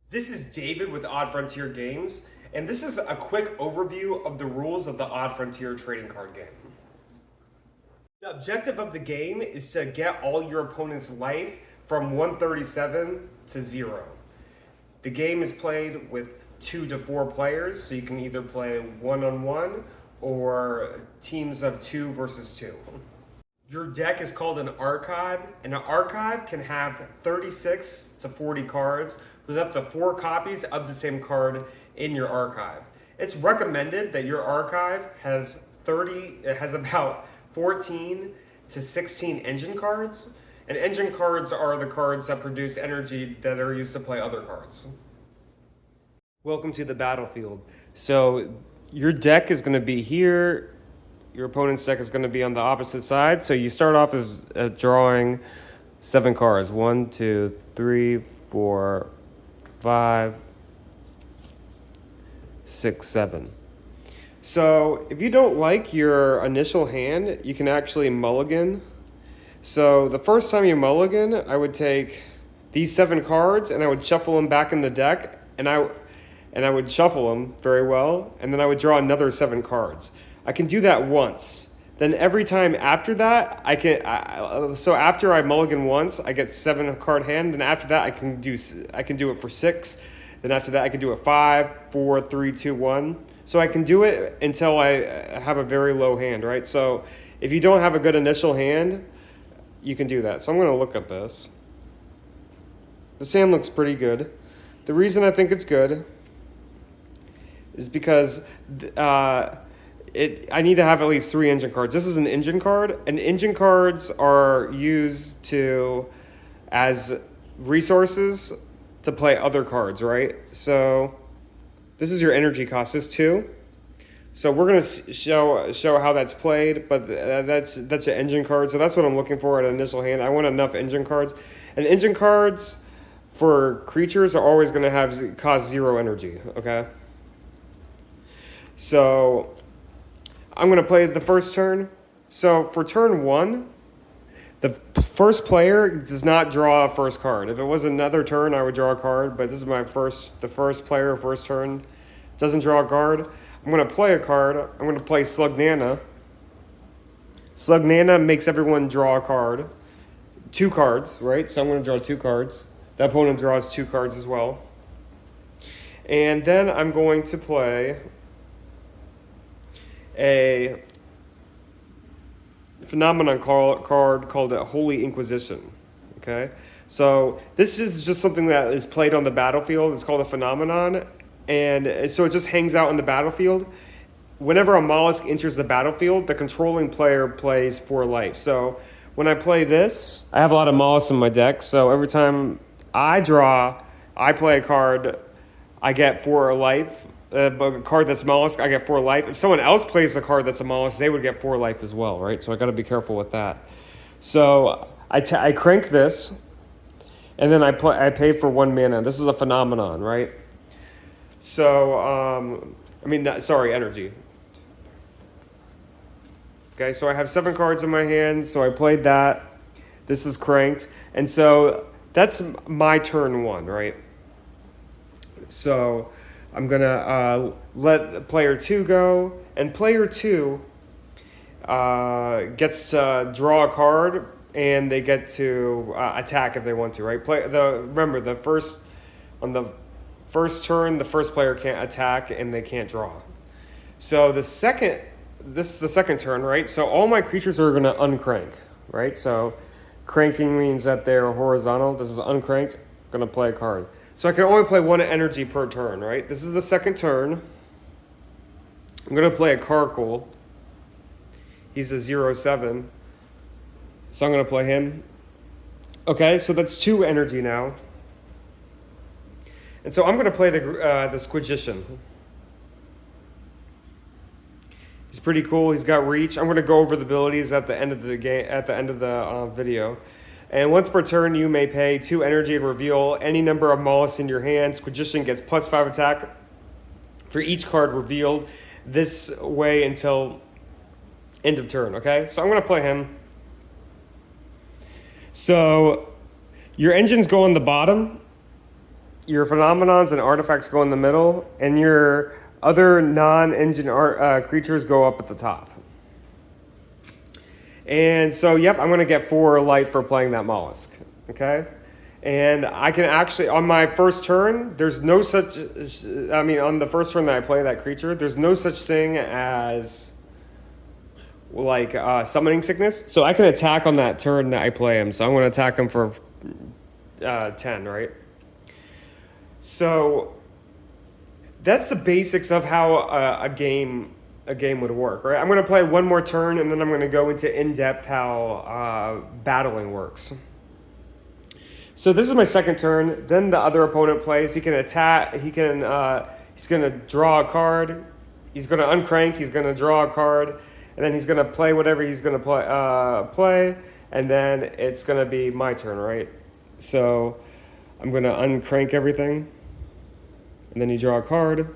This is David with Odd Frontier Games, and this is a quick overview of the rules of the Odd Frontier trading card game. The objective of the game is to get all your opponent's life from 137 to 0. The game is played with 2 to 4 players, so you can either play one-on-one or teams of 2 versus 2. Your deck is called an archive, and an archive can have 36 to 40 cards with up to 4 copies of the same card in your archive. It's recommended that your archive has about 14 to 16 engine cards, and engine cards are the cards that produce energy that are used to play other cards. Welcome to the battlefield. So your deck is going to be here. Your opponent's deck is going to be on the opposite side. So you start off as drawing 7 cards. 1, 2, 3, 4, 5, 6, 7. So if you don't like your initial hand, you can actually mulligan. So the first time you mulligan, I would take these 7 cards and I would shuffle them back in the deck, and I would shuffle them very well, and then I would draw another 7 cards. I can do that once. Then every time after that, so after I mulligan once, I get 7 card hand, and after that I can do it for 6. Then after that I can do it 5, 4, 3, 2, 1. So I can do it until I have a very low hand, right? So if you don't have a good initial hand, you can do that. So I'm going to look at this. This hand looks pretty good. The reason I think it's good is because I need to have at least 3 engine cards. This is an engine card, and engine cards are used as resources to play other cards, right? So this is your energy cost. This 2. So we're gonna show how that's played, but that's an engine card. So that's what I'm looking for at initial hand. I want enough engine cards, and engine cards for creatures are always gonna cost 0 energy. Okay. So I'm going to play the first turn. So for turn 1, the first player does not draw a first card. If it was another turn, I would draw a card, but this is the first player, first turn, doesn't draw a card. I'm going to play a card. I'm going to play Slugnana. Slugnana makes everyone draw a card. 2 cards, right? So I'm going to draw 2 cards. The opponent draws 2 cards as well. And then I'm going to play a phenomenon card called a Holy Inquisition. Okay, so this is just something that is played on the battlefield. It's called a phenomenon, and so it just hangs out on the battlefield. Whenever a mollusk enters the battlefield, the controlling player plays 4 life. So when I play this, I have a lot of mollusks in my deck, so every time I play a card, I get 4 life. A card that's mollusk, I get 4 life. If someone else plays a card that's a mollusk, they would get 4 life as well, right? So I got to be careful with that. So I crank this, and then I pay for 1 mana. This is a phenomenon, right? So energy. Okay, so I have 7 cards in my hand. So I played that. This is cranked, and so that's my turn 1, right? So I'm going to let player 2 go, and player 2 gets to draw a card, and they get to attack if they want to, right? Remember, on the first turn, the first player can't attack, and they can't draw. So this is the second turn, right? So all my creatures are going to uncrank, right? So cranking means that they're horizontal. This is uncranked. I'm going to play a card. So I can only play 1 energy per turn, right? This is the second turn. I'm going to play a Carkle. He's a 0/7. So I'm going to play him. Okay, so that's 2 energy now. And so I'm going to play the Squigician. He's pretty cool. He's got reach. I'm going to go over the abilities at the end of the game, at the end of the video. And once per turn, you may pay 2 energy and reveal any number of mollusks in your hand. Squigician gets +5 attack for each card revealed this way until end of turn, okay? So I'm going to play him. So your engines go on the bottom, your phenomenons and artifacts go in the middle, and your other non-engine creatures go up at the top. And so, yep, I'm going to get 4 light for playing that mollusk, okay? And I can actually, on my first turn, there's no such, I mean, on the first turn that I play that creature, there's no such thing as, like, summoning sickness. So I can attack on that turn that I play him. So I'm going to attack him for 10, right? So that's the basics of how a game would work, right? I'm going to play one more turn, and then I'm going to go into in-depth how battling works. So this is my second turn. Then the other opponent plays. He can attack. He can. He's going to draw a card. He's going to uncrank. He's going to draw a card, and then he's going to play whatever he's going to play, and then it's going to be my turn, right? So I'm going to uncrank everything, and then you draw a card.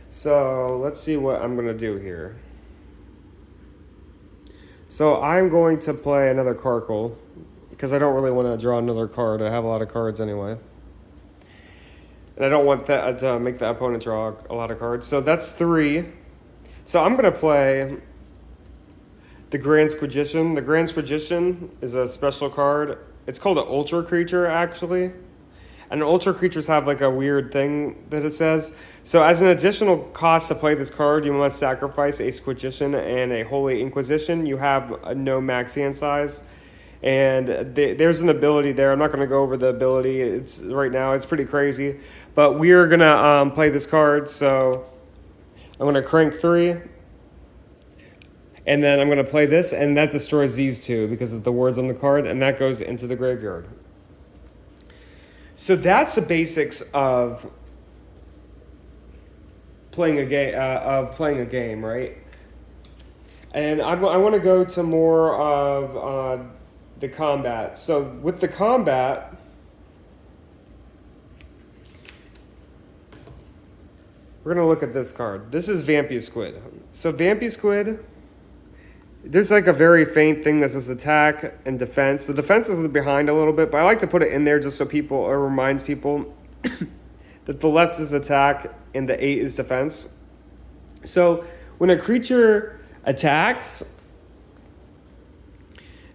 So let's see what I'm going to do here. So I'm going to play another Carkle because I don't really want to draw another card. I have a lot of cards anyway. And I don't want that to make the opponent draw a lot of cards. So that's 3. So I'm going to play the Grand Squigician. The Grand Squigician is a special card. It's called an Ultra Creature, actually. And Ultra Creatures have like a weird thing that it says. So as an additional cost to play this card, you must sacrifice a Squigician and a Holy Inquisition. You have no max hand size. And there's an ability there. I'm not going to go over the ability. It's right now. It's pretty crazy. But we're going to play this card. So I'm going to crank 3. And then I'm going to play this. And that destroys these 2 because of the words on the card. And that goes into the graveyard. So that's the basics of playing a game, right? And I want to go to more of the combat. So with the combat, we're going to look at this card. This is Vampy-Squid. So Vampy-Squid, there's like a very faint thing that says attack and defense. The defense is behind a little bit, but I like to put it in there just so it reminds people that the left is attack and the 8 is defense. So when a creature attacks,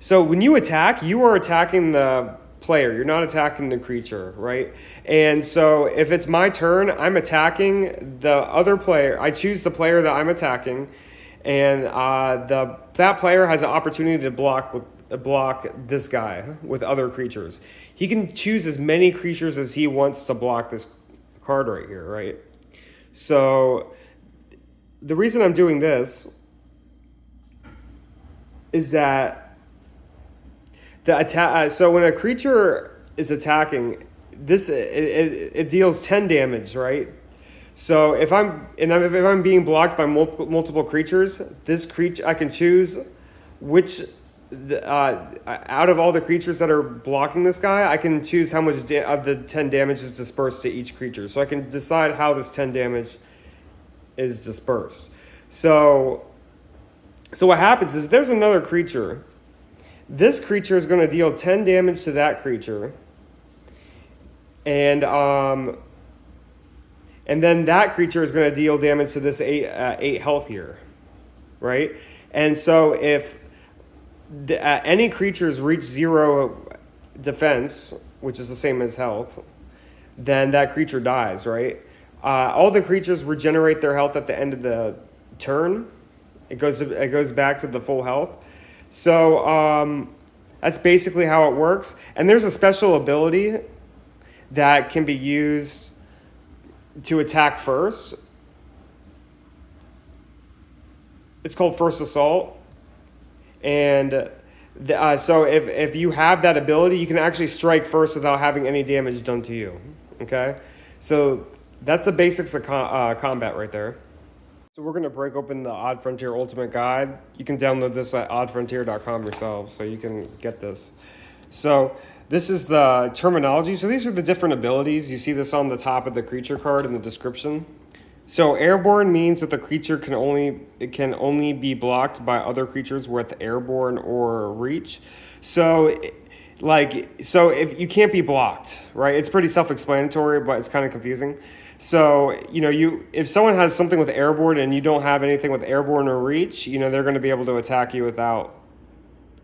so when you attack, you are attacking the player. You're not attacking the creature, right? And so if it's my turn, I'm attacking the other player. I choose the player that I'm attacking. And that player has an opportunity to block this guy with other creatures. He can choose as many creatures as he wants to block this card right here, right? So the reason I'm doing this is that the attack. So when a creature is attacking, it deals 10 damage, right? So if I'm being blocked by multiple creatures, this creature I can choose which out of all the creatures that are blocking this guy, I can choose how much of the 10 damage is dispersed to each creature. So I can decide how this 10 damage is dispersed. So what happens is if there's another creature, this creature is going to deal 10 damage to that creature, and then that creature is going to deal damage to this 8 health here, right? And so if any creatures reach 0 defense, which is the same as health, then that creature dies, right? All the creatures regenerate their health at the end of the turn. It goes back to the full health. So that's basically how it works. And there's a special ability that can be used to attack first. It's called First Assault. And so if you have that ability, you can actually strike first without having any damage done to you. Okay? So that's the basics of combat right there. So we're going to break open the Odd Frontier Ultimate Guide. You can download this at oddfrontier.com yourself, so you can get this. So this is the terminology. So these are the different abilities. You see this on the top of the creature card in the description. So airborne means that the creature can only be blocked by other creatures with airborne or reach. So like, so if you can't be blocked, right? It's pretty self-explanatory, but it's kind of confusing. So, if someone has something with airborne and you don't have anything with airborne or reach, they're going to be able to attack you without,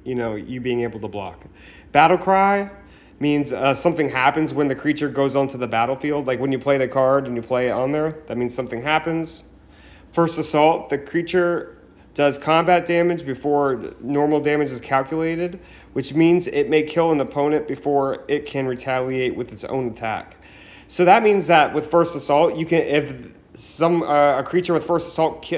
you being able to block. Battle cry means something happens when the creature goes onto the battlefield. Like when you play the card and you play it on there, that means something happens. First assault, the creature does combat damage before normal damage is calculated, which means it may kill an opponent before it can retaliate with its own attack. So that means that with first assault, you can, if a creature with first assault,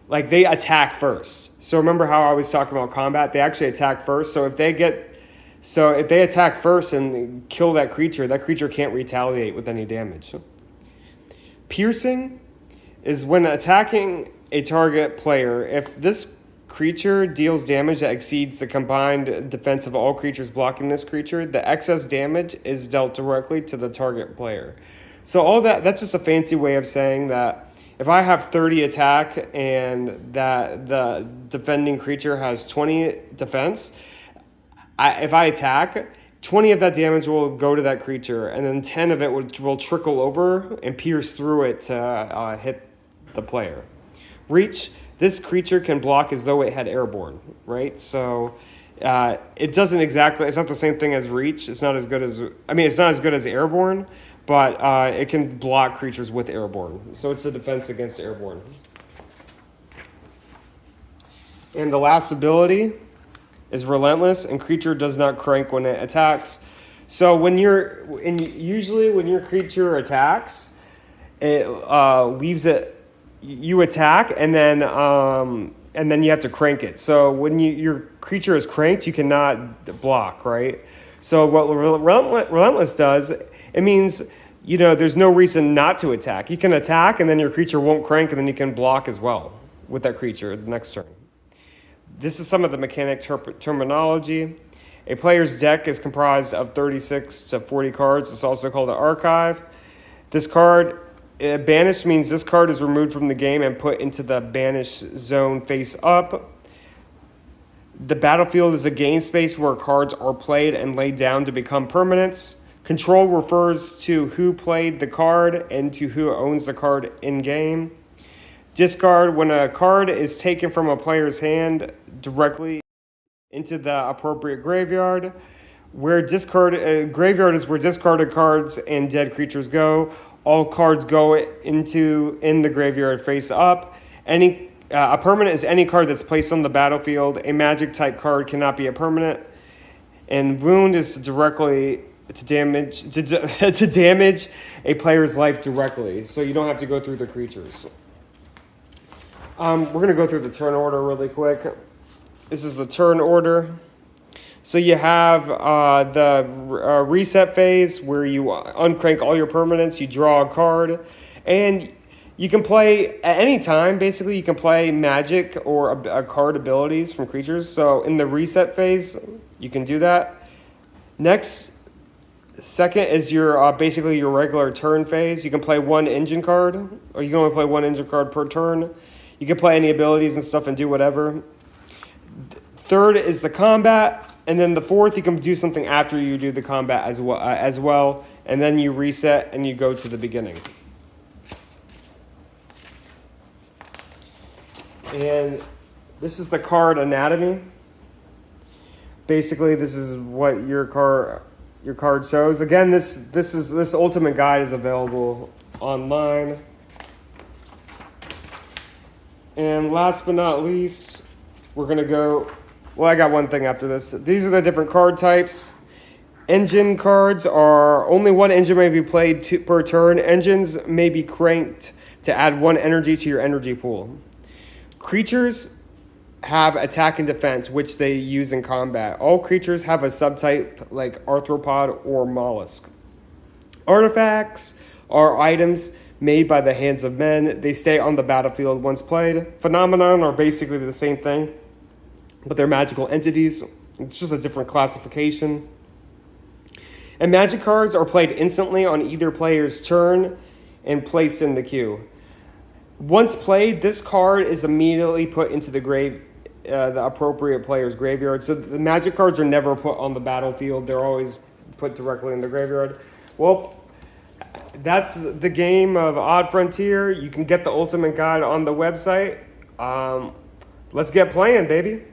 like they attack first. So remember how I was talking about combat? They actually attack first. So if they attack first and kill that creature can't retaliate with any damage. Piercing is when attacking a target player, if this creature deals damage that exceeds the combined defense of all creatures blocking this creature, the excess damage is dealt directly to the target player. So that's just a fancy way of saying that if I have 30 attack and that the defending creature has 20 defense, if I attack, 20 of that damage will go to that creature, and then 10 of it will trickle over and pierce through it to hit the player. Reach, this creature can block as though it had airborne, right? So it's not the same thing as reach. It's not as good as airborne, but it can block creatures with airborne. So it's a defense against airborne. And the last ability is relentless, and creature does not crank when it attacks. So usually when your creature attacks, it leaves it. You attack, and then you have to crank it. So when your creature is cranked, you cannot block, right? So what relentless does, it means there's no reason not to attack. You can attack, and then your creature won't crank, and then you can block as well with that creature the next turn. This is some of the mechanic terminology. A player's deck is comprised of 36 to 40 cards. It's also called an archive. This card, banished means this card is removed from the game and put into the banished zone face up. The battlefield is a game space where cards are played and laid down to become permanents. Control refers to who played the card and to who owns the card in-game. Discard, when a card is taken from a player's hand directly into the appropriate graveyard. Graveyard is where discarded cards and dead creatures go. All cards go in the graveyard face up. A permanent is any card that's placed on the battlefield. A magic type card cannot be a permanent. And wound is directly to damage a player's life directly, so you don't have to go through the creatures. We're going to go through the turn order really quick. This is the turn order. So you have the reset phase where you uncrank all your permanents, you draw a card, and you can play at any time. Basically, you can play magic or a card abilities from creatures. So in the reset phase, you can do that. Second is your basically your regular turn phase. You can play one engine card, or you can only play one engine card per turn. You can play any abilities and stuff and do whatever. Third is the combat, and then the fourth, you can do something after you do the combat as well, and then you reset and you go to the beginning. And this is the card anatomy. Basically, this is what your card shows. Again, this ultimate guide is available online. And last but not least, we're going to go... Well, I got one thing after this. These are the different card types. Engine cards are... Only one engine may be played per turn. Engines may be cranked to add one energy to your energy pool. Creatures have attack and defense, which they use in combat. All creatures have a subtype like Arthropod or Mollusk. Artifacts are items made by the hands of men. They stay on the battlefield once played. Phenomenon are basically the same thing, but they're magical entities. It's just a different classification. And magic cards are played instantly on either player's turn and placed in the queue. Once played, this card is immediately put into the the appropriate player's graveyard. So the magic cards are never put on the battlefield. They're always put directly in the graveyard. Well, that's the game of Odd Frontier. You can get the ultimate guide on the website. Let's get playing, baby.